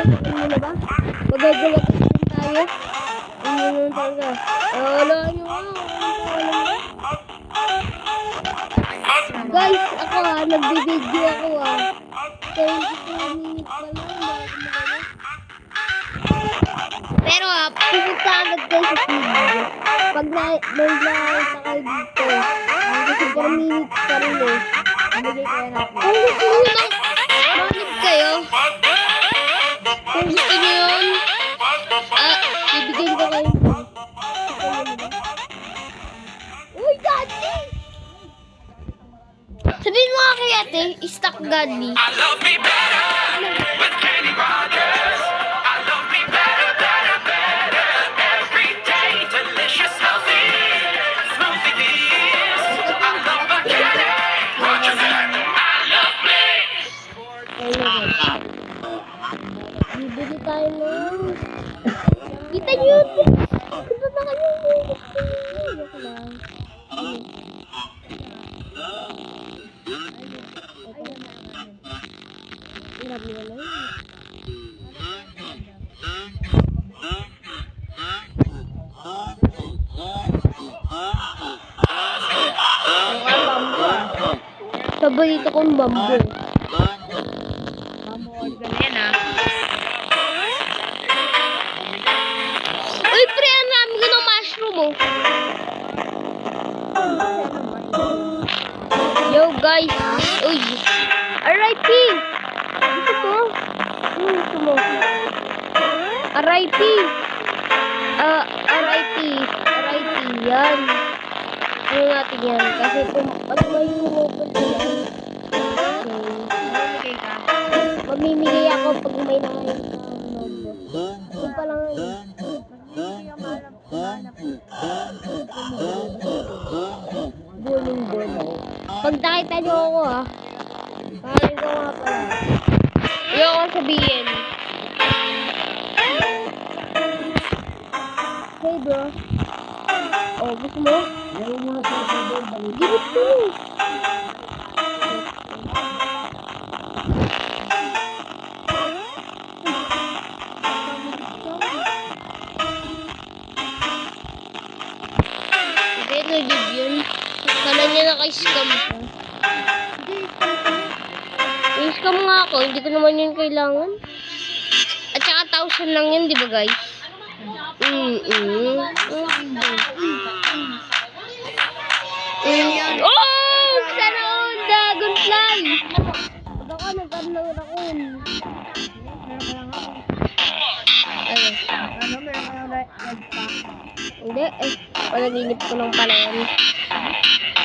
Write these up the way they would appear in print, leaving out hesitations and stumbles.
Ano na ba? Magagalat din tayo. Ano naman talaga? Wala nyo guys, ako nagbibideo ako 22 minutes pa lang. Pero pupunta agad kayo sa video. Pag nakita kayo dito, kasi 4 minutes pa rin Nabigay kayo natin. Kung gusto nyo lang, manig kayo. Kung gusto nyo yun, ibigay ko kayo. Uy, daddy! Sabihin mo nga kay ate, stuck godly. I love me better with Kenny Rogers. I love me better, better, better. Every day, delicious, healthy, smoothie beers. I love my Kenny Rogers. I love me. Bibili tayo ng... Kita nyo yun! Kita na kayo yun! Ito lang. Hirap nila na yun. Paborito kong bamboo. Uy, pre, ang rami ko ng mushroom, Yo, guys. Uy. R.I.P. Gusto mo? Gusto mo? R.I.P. R.I.P. R.I.P. Yan. Ano natin yan? Kasi kung pag may open yan. Okay. Mamimigay ako pag may nangayon sa number. Ito pa lang yun. Buling. Pag nakita nyo ako parang ko nga pala. Ayoko sabihin. Hey bro. Oh, gusto mo? Ayaw mo na sa sabihin. Give it to me. Yun. Kala niya naka-scam siya. I-scam nga ako. Hindi ko naman yun kailangan. At saka 1,000 lang yun, di ba guys? Oh! Sana all dragonfly! Pag ako nag-ano ng rakun. Hindi, panaginip ko lang pala yan.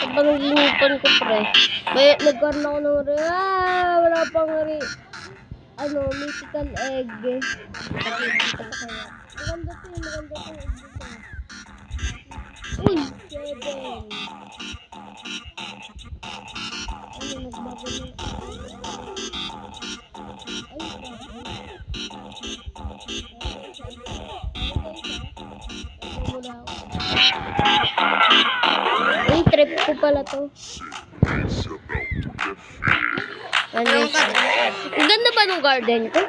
Sa panaginipan ko, pre. Nagkaroon ako ng wala pang mythical egg. Maganda to egg dito. Uy, 7. Ano, nagbago na. Ay, trip ko pala to. Ano? Ang ganda ba ng garden ko?